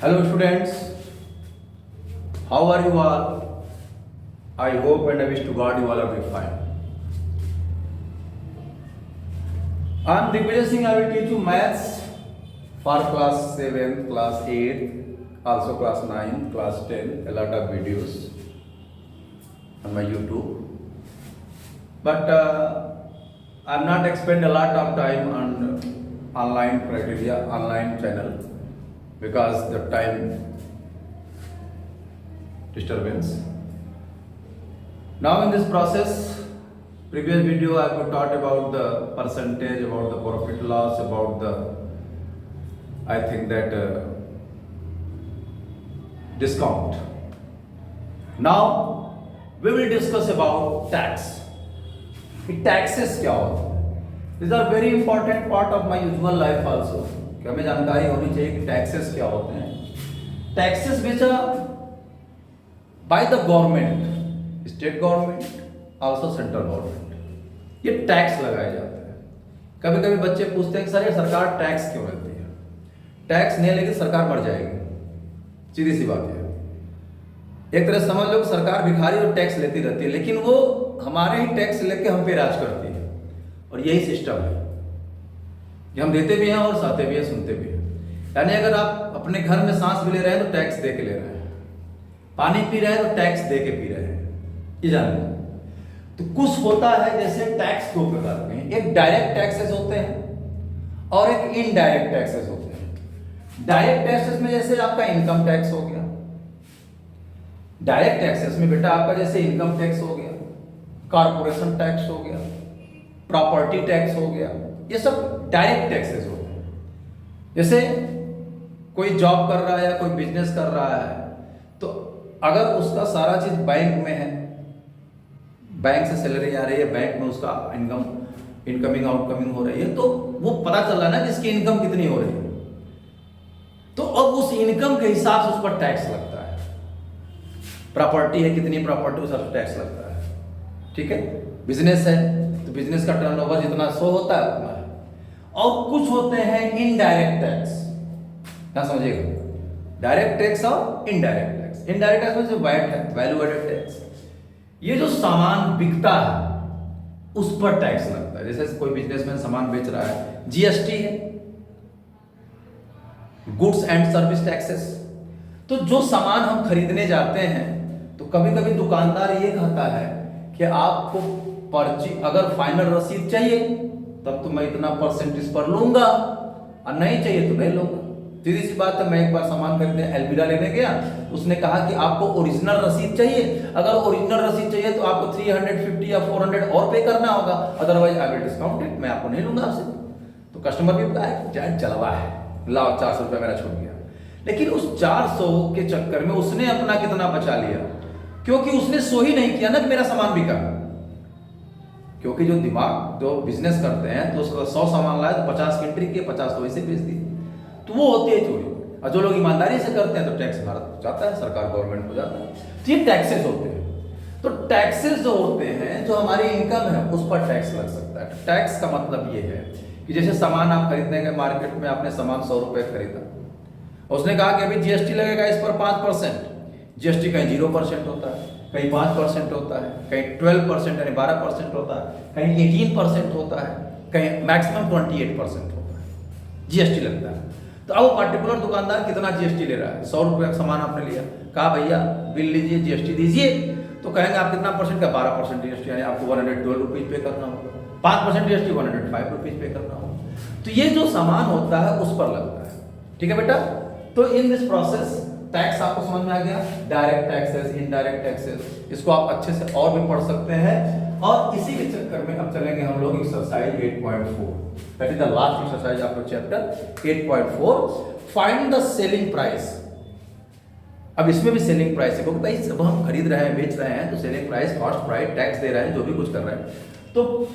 Hello students, how are you all? I hope and I wish to God you all are doing fine. I am Digvijay Singh. I will teach you maths for class 7, class 8, also class 9, class 10, a lot of videos on my YouTube. But I am not expend a lot of time on online criteria, online channel because the time disturbance. Now in this process, previous video I could talk about the percentage, about the profit loss, about the, I think that discount. Now we will discuss about tax. Taxes क्या होता है? These are very important part of my usual life also. कि हमें जानकारी होनी चाहिए कि taxes क्या होते हैं. Taxes which are by the government, state government, also central government, ये टैक्स लगाए जाते हैं. कभी कभी बच्चे पूछते हैं कि सर ये सरकार टैक्स क्यों लेती है? टैक्स नहीं लेगी सरकार मर जाएगी. सीधी सी बात है. एक तरह समझ लो कि सरकार भिखारी और टैक्स लेती रहती है, लेकिन वो हमारे ही टैक्स लेके हम पे राज करती है. और यही सिस्टम है कि हम देते भी हैं और सहते भी हैं, सुनते भी हैं. यानी अगर आप अपने घर में सांस भी ले रहे हैं तो टैक्स दे के ले रहे हैं, पानी पी रहे हैं तो टैक्स दे के पी रहे हैं. ये जानिए. तो कुछ होता है जैसे टैक्स दो प्रकार के हैं. एक डायरेक्ट टैक्सेस होते हैं और एक इनडायरेक्ट टैक्सेस होते हैं. डायरेक्ट टैक्सेस में जैसे आपका इनकम टैक्स हो गया. डायरेक्ट टैक्सेस में बेटा आपका जैसे इनकम टैक्स हो गया, कॉर्पोरेशन टैक्स हो गया, प्रॉपर्टी टैक्स हो गया, ये सब डायरेक्ट टैक्सेस होते हैं. जैसे कोई जॉब कर रहा है या कोई बिजनेस कर रहा है तो अगर उसका सारा चीज बैंक में है, बैंक से सैलरी आ रही है, बैंक में उसका इनकम इनकमिंग आउटकमिंग हो रही है, तो वो पता चल रहा है ना कि इसकी इनकम कितनी हो रही है. तो अब उस इनकम के हिसाब से उस पर टैक्स लगता है. प्रॉपर्टी है, कितनी प्रॉपर्टी, उस पर टैक्स लगता है. ठीक है. बिजनेस है तो बिजनेस का टर्नओवर जितना शो होता है उतना है. और कुछ होते हैं इनडायरेक्ट टैक्स. क्या समझिएगा? डायरेक्ट टैक्स और इनडायरेक्ट टैक्स. इनडायरेक्ट टैक्स में जो वैट है, वैल्यू एडेड टैक्स, ये जो सामान बिकता है उस पर टैक्स लगता है. जैसे कोई बिजनेसमैन सामान बेच रहा है, जीएसटी है, गुड्स एंड सर्विस टैक्सेस. तो जो सामान हम खरीदने जाते हैं तो कभी कभी दुकानदार ये कहता है कि आपको पर्ची, अगर फाइनल रसीद चाहिए तब तो मैं इतना परसेंट इस पर लूंगा, और नहीं चाहिए तो नहीं लूंगा. सीधी सी बात है. मैं एक बार सामान खरीदने एल्विरा लेने गया, उसने कहा कि आपको ओरिजिनल रसीद चाहिए, अगर ओरिजिनल रसीद चाहिए तो आपको 350 या 400 और पे करना होगा, otherwise I will discount it, मैं आपको नहीं लूंगा आपसे. तो कस्टमर भी कहा जलवा है, लाओ 400 रुपया मेरा छूट गया. लेकिन उस 400 के चक्कर में उसने अपना कितना बचा लिया, क्योंकि उसने सो ही नहीं किया ना कि मेरा सामान बिका. क्योंकि जो दिमाग जो बिजनेस करते हैं तो 100 सामान लाए तो 50 की एंट्री किए, 50 तो वैसे बेच दिए. तो वो होती है चोरी. और जो लोग ईमानदारी से करते हैं तो टैक्स भारत जाता है, सरकार गवर्नमेंट को जाता है. तो ये टैक्सेस होते हैं. तो टैक्सेस जो होते हैं, जो हमारी इनकम है उस पर टैक्स लग सकता है. टैक्स का मतलब ये है कि जैसे सामान आप खरीदने गए मार्केट में, आपने सामान 100 रुपए खरीदा, उसने कहा कि अभी जीएसटी लगेगा इस पर 5%. जीएसटी कहीं 0% होता है, कहीं 5% होता है, कहीं 12% यानी 12% होता है, कहीं 18% होता है, कहीं मैक्सिमम 28% होता है जीएसटी लगता है. तो अब वो पर्टिकुलर दुकानदार कितना जीएसटी ले रहा है. 100 रुपये का सामान आपने लिया, कहा भैया बिल लीजिए, जीएसटी दीजिए, तो कहेंगे आप कितना परसेंट का, 12% जीएसटी, यानी आपको 112 रुपीज पे करना होगा. 5% जीएसटी 105 रुपीज पे करना होगा. तो ये जो सामान होता है उस पर लगता है. ठीक है बेटा. तो इन दिस प्रोसेस टैक्स आपको समझ में आ गया. डायरेक्ट टैक्सेस, इनडायरेक्ट टैक्सेस, इसको आप अच्छे से और भी पढ़ सकते हैं. और इसी के चक्कर में अब चलेंगे हम लोग exercise 8.4, that is the last exercise of chapter 8.4. Find the selling price. अब इसमें भी सेलिंग प्राइस है, क्योंकि भाई जब हम खरीद रहे हैं, बेच रहे हैं, तो selling price, cost price, tax दे रहे हैं, जो भी कुछ कर रहे हैं. तो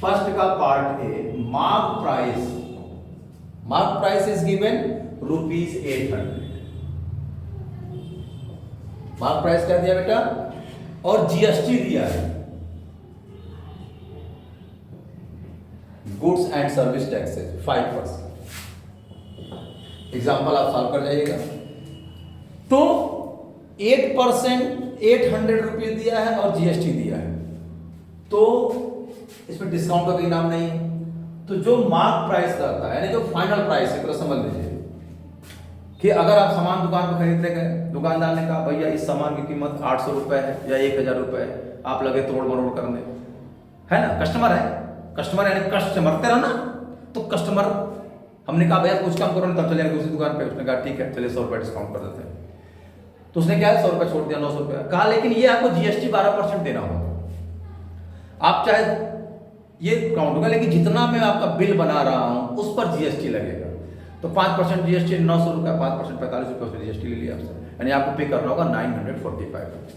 फर्स्ट का पार्ट है mark price. Mark price is given ₹800. Mark price क्या दिया बेटा, और जीएसटी दिया है. Goods and service taxes 5%. Example आप सॉल्व कर जाइएगा। तो 8% 800 रुपये दिया है और जीएसटी दिया है, तो इसमें डिस्काउंट का कोई नाम नहीं है। तो जो मार्क प्राइस रहता है यानी जो फाइनल प्राइस है, तो समझ लीजिए कि अगर आप सामान दुकान पर खरीदने गए, दुकानदार ने कहा भैया इस सामान की कीमत 800 रुपये है या 1000 रुपये है, आप लगे तोड़ मरोड़ करने, है ना, कस्टमर है, कस्टमर यानी कष्ट से मरते रहो ना। तो कस्टमर, हमने कहा भैया कुछ कम करो ना, तब चले गए दूसरी दुकान पे, उसने कहा ठीक है चलिए 100 रुपये डिस्काउंट कर देते हैं। तो उसने क्या है 100 रुपये छोड़ दिया, 900 रुपये कहा, लेकिन ये आपको जीएसटी 12% देना होगा। आप चाहे ये काउंट होगा, लेकिन जितना मैं आपका बिल बना रहा हूं उस पर जीएसटी लगेगा। तो 5% जीएसटी 900 रुपये, 5% 45 रुपये उसने जीएसटी ले लिया आपसे, यानी आपको पे करना होगा 945 रुपीज।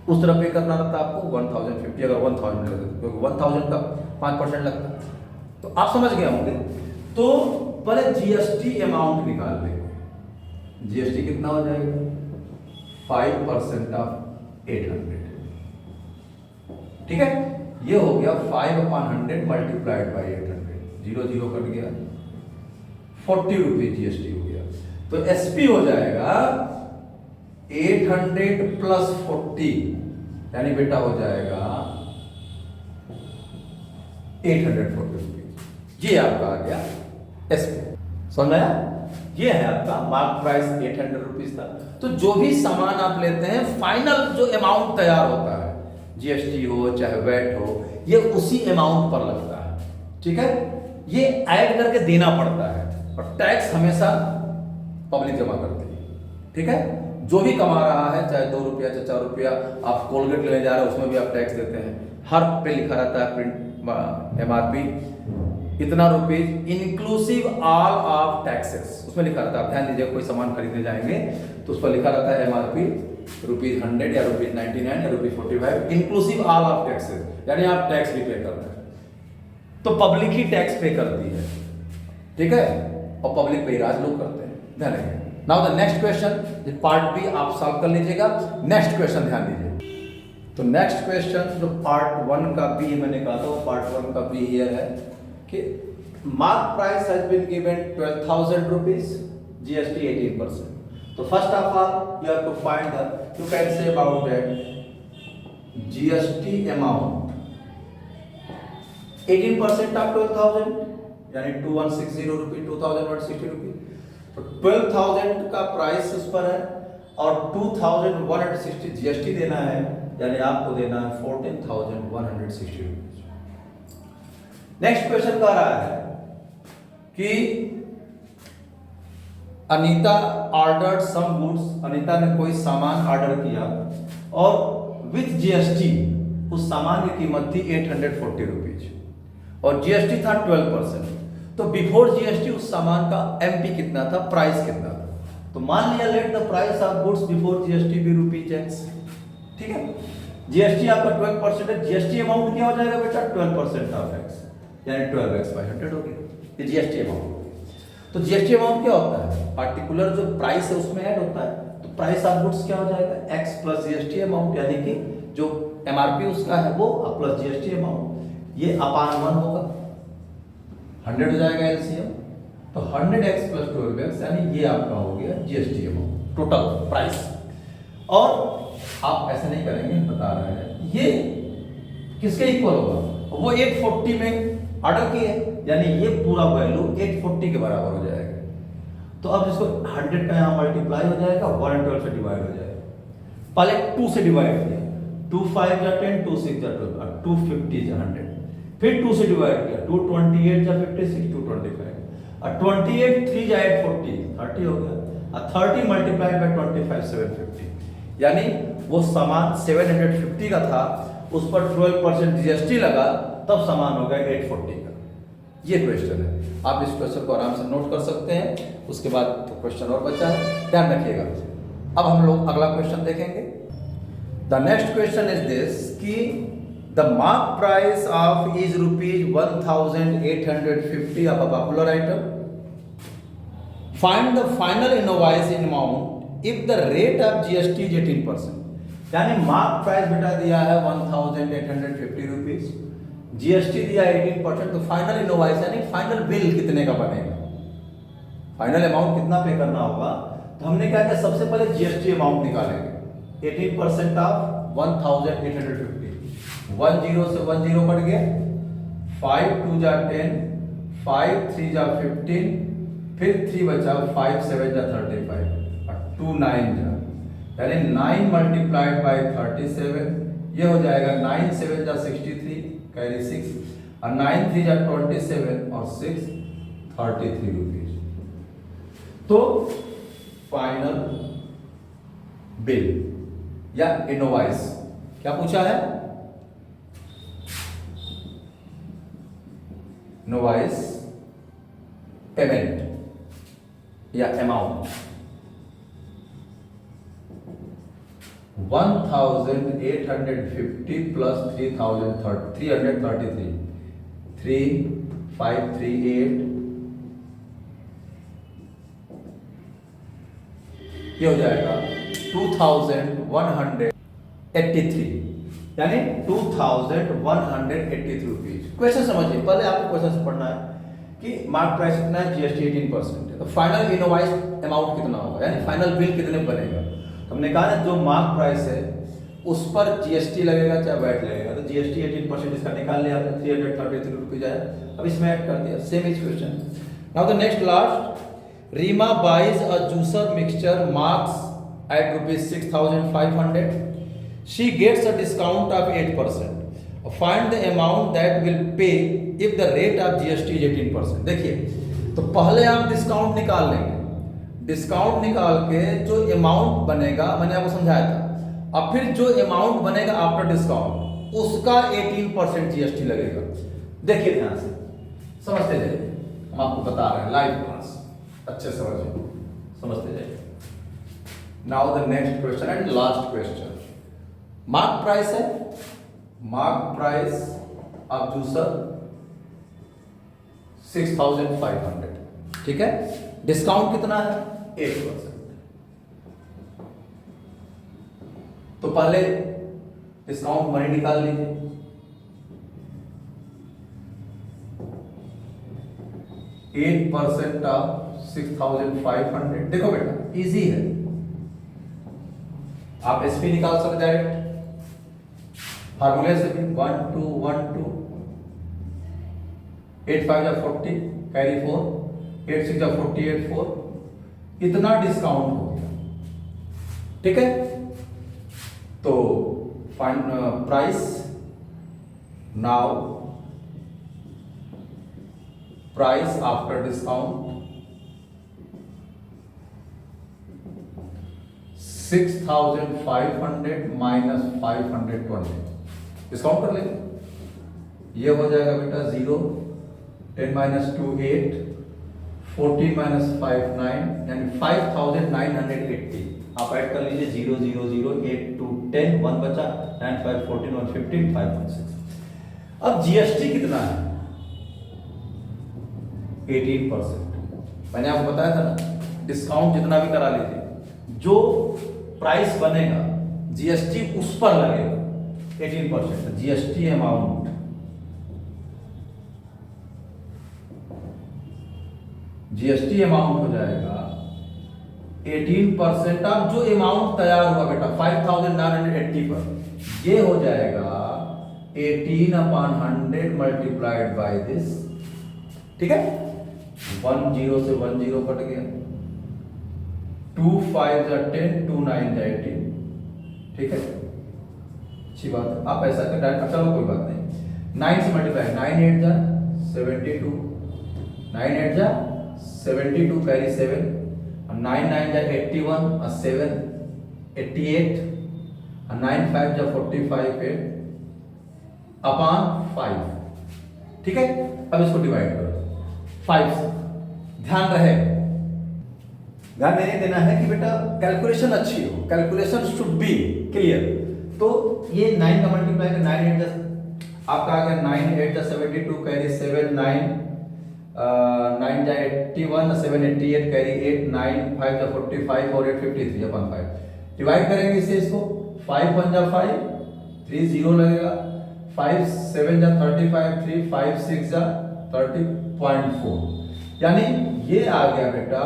उस तरह पे करना रहता आपको 1050, अगर 1000 लगता, क्योंकि 1000 का 5% लगता। तो आप समझ गए होंगे। तो पहले जीएसटी अमाउंट निकाल लेंगे। जीएसटी कितना हो जाएगा? 5% ऑफ 800, ठीक है। ये हो गया 5/100 मल्टीप्लाइड बाई 800, 0 0 कट गया, 40 रुपये जीएसटी हो गया। तो एसपी हो जाएगा 800 प्लस 40, यानी बेटा हो जाएगा 840 रुपीज। ये आपका आ गया एसपी, समझ आया? ये है आपका मार्क प्राइस 800 रुपीज था। तो जो भी सामान आप लेते हैं, फाइनल जो अमाउंट तैयार होता है, जीएसटी हो चाहे वैट हो, ये उसी अमाउंट पर लगता है, ठीक है। ये ऐड करके देना पड़ता है, और टैक्स हमेशा पब्लिक जमा करती है, ठीक है। जो भी कमा रहा है, चाहे 2 रुपया चाहे 4 रुपया, आप कोलगेट लेने जा रहे हो उसमें भी आप टैक्स देते हैं। हर पे लिखा रहता है प्रिंट एमआरपी इतना rupees inclusive all of taxes, उसमें लिखा रहता है। आप ध्यान दीजिए, कोई सामान खरीदने जाएंगे तो उस पर लिखा रहता है एमआरपी ₹100 या ₹99 या ₹45 इंक्लूसिव ऑल ऑफ टैक्सेस, यानी आप टैक्स भी पे कर रहे हैं। तो पब्लिक ही टैक्स पे करती है, ठीक है, और पब्लिक पे राज लोग करते हैं, ध्यान रखिए। Now the next question, part B आप सॉल्व कर लीजिएगा। नेक्स्ट क्वेश्चन ध्यान दीजिए। तो नेक्स्ट क्वेश्चन जो पार्ट 1 का बी मैंने कहा था, वो पार्ट 1 का बी ये है कि mark price has been given 12,000 rupees, GST 18%। तो first of all you have to find the, you can say about that GST amount 18% of 12,000, यानी 2160 रुपीज, 2160 रुपीज। तो 12,000 का प्राइस उस पर है और 2,160 जीएसटी देना है, यानी आपको देना है 14,160 रुपीज। नेक्स्ट क्वेश्चन कह रहा है कि Anita ordered some goods, Anita ने कोई सामान ऑर्डर किया और विथ जीएसटी उस सामान की कीमत थी 840 रुपीज और जीएसटी था 12%। तो बिफोर जीएसटी उस सामान का एमपी कितना था, प्राइस कितना था? तो मान लिया let the price of goods before GST be ₹X, ठीक है। जीएसटी आपका 12% है, जीएसटी अमाउंट क्या हो जाएगा बेटा? 12% ऑफ x, यानी 12x/100 हो गया, ये जीएसटी अमाउंट। तो जीएसटी अमाउंट क्या होता है? पार्टिकुलर जो प्राइस है उसमें ऐड होता है। तो प्राइस ऑफ गुड्स क्या हो जाएगा? x प्लस जीएसटी अमाउंट, यानी कि जो एमआरपी उसका है वो प्लस जीएसटी अमाउंट, ये अपान 1 होगा, 100 हो जाएगा एलसीएम। तो 100x प्लस 12x, यानी ये आपका हो गया जीएसटी अमाउंट, टोटल प्राइस। और आप ऐसे नहीं करेंगे, बता रहे हैं ये किसके इक्वल होगा? वो 840 में ऑर्डर किए, यानी ये पूरा वैल्यू 840 के बराबर हो जाएगा। तो अब इसको 100 का यहाँ मल्टीप्लाई हो जाएगा, 112 से डिवाइड हो जाएगा। पहले 2 से डिवाइड किया, 2 5 जा 10, 2 6 जा 12 और 250 जा 100। फिर 2 से डिवाइड किया, 2 28 जा 56, 2 25 और 28 3 जा 8 40, 30 हो गया और 30 मल्टीप्लाइड बाय 25 750, यानी वो सामान 750 का था, उस पर 12% जीएसटी लगा, तब सामान हो गया 840 का। ये क्वेश्चन है, आप इस क्वेश्चन को आराम से नोट कर सकते हैं। उसके बाद तो क्वेश्चन और बचा है, ध्यान रखिएगा। अब हम लोग अगला क्वेश्चन देखेंगे। The next question is this कि the mark price of is ₹1,850 of a popular item. Find the final invoice in amount if the rate of GST is 18%। यानी मार्क प्राइस बेटा दिया है 1,850 रुपीज, जीएसटी दिया 18%, तो final invoice यानी final bill कितने का बनेगा? फाइनल अमाउंट कितना पे करना होगा, तो हमने क्या किया, सबसे पहले जीएसटी अमाउंट निकालेंगे। 18% ऑफ 1850, 10 से 10 कट गया, 5 2 जा 10, 5 3 जा 15, फिर 3 बचा, 5 7 जा 35 और 2 9 जा, यानी 9 मल्टीप्लाइड बाई 37, ये हो जाएगा 9 7 जा 63 कैरी 6 और 9 3 जा 27 और 6 33 रुपीज। तो फाइनल बिल या इनवॉइस क्या पूछा है, इनवॉइस पेमेंट या अमाउंट 1850 प्लस 333 3538, ये हो जाएगा 2183, यानी 2183 रुपीज। क्वेश्चन समझिए, पहले आपको क्वेश्चन से पढ़ना है कि मार्क प्राइस कितना है, जीएसटी 18% है, तो फाइनल इनवॉइस अमाउंट कितना होगा, यानी फाइनल बिल कितने बनेगा। तो हमने कहा ना जो मार्क प्राइस है उस पर जीएसटी लगेगा चाहे वैट लगेगा, तो जीएसटी 18% इसका निकाल लिया आपने, 333 रुपीज आया। अब इसमें ऐड कर दिया, same is question. Now the next last, Reema buys a juicer mixture marks at rupees 6500, she gets a discount of 8%. Find the amount that will pay if the rate of GST is 18%. देखिए, तो पहले आप discount निकाल लेंगे, discount निकाल के जो amount बनेगा, मैंने आपको समझाया था, अब फिर जो अमाउंट बनेगा आफ्टर डिस्काउंट उसका 18% जीएसटी लगेगा। देखिए ध्यान से समझते जाइए, हम आपको बता रहे हैं लाइव क्लास, अच्छे समझिए, समझते जाइए। Now the next question and last question. Mark price है, mark price of juicer 6500, ठीक है, डिस्काउंट कितना है 8%। तो पहले डिस्काउंट मनी निकाल लीजिए, %8 ऑफ 6500। देखो बेटा इजी है, आप एसपी निकाल सकते डायरेक्ट फार्मूले से भी, 1 2 1 2, 8 5 जा 40 कैरी 4, 8 6 जा 48 4, इतना डिस्काउंट हो गया, ठीक है। तो find price, now price after discount 6500 minus 520, discount कर लेंगे, ये हो जाएगा बेटा 0, 10 माइनस 2 8, 14 माइनस 5 9, यानी 5980। आप ऐड कर लीजिए 0 0 0 8 2 10, 1 बचा, 9 5 14 1 15 5 1 6। अब जीएसटी कितना है 18%। मैंने आपको बताया था ना, डिस्काउंट जितना भी करा लीजिए, जो प्राइस बनेगा जीएसटी उस पर लगेगा 18%। जीएसटी अमाउंट हो जाएगा 18% ऑफ जो अमाउंट तैयार हुआ बेटा 5980 पर, ये हो जाएगा 18/100 मल्टीप्लाइड बाय दिस, ठीक है। 10 से 10 कट गया, 2 5 जा 10, 2 9 जा 18, ठीक है, अच्छी बात है। आप ऐसा कर डायरेक्ट, चलो कोई बात नहीं, 9 से मल्टीप्लाई, 9 8 जा 72, 9 8 जा 72 कैरी 7, और 9 9 जा 81 और 7 88, और 9 5 जा 45 8 अपॉन 5, ठीक है। अब इसको डिवाइड करो 5 से, ध्यान रहे, ध्यान नहीं देना है कि बेटा कैलकुलेशन अच्छी हो, कैलकुलेशन शुड बी क्लियर। तो ये 9 का मल्टीप्लाई कर 9 8 आपका आ गया 9 8 जा 72 कैरी 7 9 9 जा 81 7 88 कैरी 8 9 5 जा 45 और 8 53 अपन 5 डिवाइड करेंगे इसे, इसको 5 1 जा 5 3 0 लगेगा, 5 7 जा 35 3 5 6 जा 30.4, यानी ये आ गया बेटा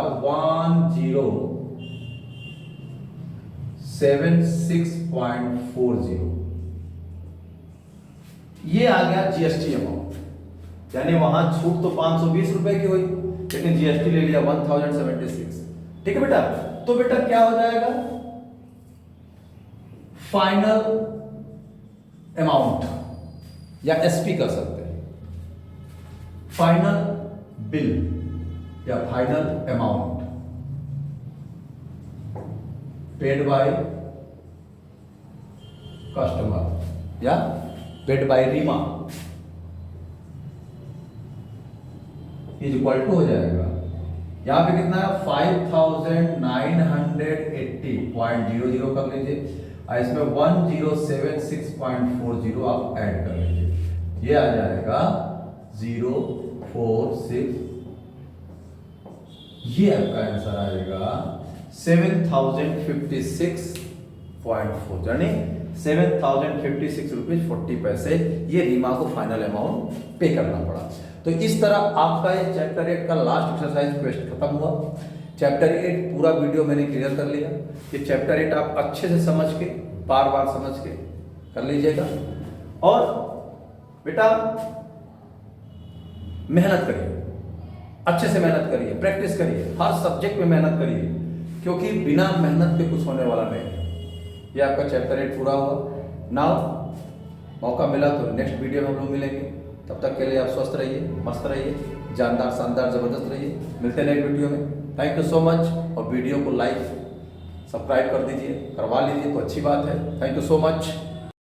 1076.40, ये आ गया जीएसटी अमाउंट। यानी वहां छूट तो 520 रुपए की हुई, लेकिन जीएसटी ले लिया 1076। ठीक है बेटा, तो बेटा क्या हो जाएगा, फाइनल अमाउंट या एसपी कर सकते हैं, फाइनल बिल या final amount paid by customer या paid by Reema is equal to हो जाएगा, यहां पे कितना है 5980.00 कर लीजिए, और इसमें 1076.40 आप ऐड कर लीजिए, ये आ जाएगा 046, ये आपका आंसर आएगा 7056.4, यानी 7056 रुपीज 40 पैसे ये रीमा को फाइनल अमाउंट पे करना पड़ा। तो इस तरह आपका ये चैप्टर 8 का लास्ट एक्सरसाइज क्वेश्चन खत्म हुआ। चैप्टर 8 पूरा वीडियो मैंने क्लियर कर लिया। ये चैप्टर 8 आप अच्छे से समझ के बार बार समझ के कर लीजिएगा, और बेटा मेहनत करिए, अच्छे से मेहनत करिए, प्रैक्टिस करिए, हर सब्जेक्ट में मेहनत करिए, क्योंकि बिना मेहनत के कुछ होने वाला नहीं है। ये आपका चैप्टर 8 पूरा हुआ। नाउ मौका मिला तो नेक्स्ट वीडियो में हम लोग मिलेंगे, तब तक के लिए आप स्वस्थ रहिए, मस्त रहिए, जानदार, शानदार, जबरदस्त रहिए। मिलते हैं नेक्स्ट वीडियो में। थैंक यू सो मच, और वीडियो को लाइक सब्सक्राइब कर दीजिए, करवा लीजिए तो अच्छी बात है। Thank you so much.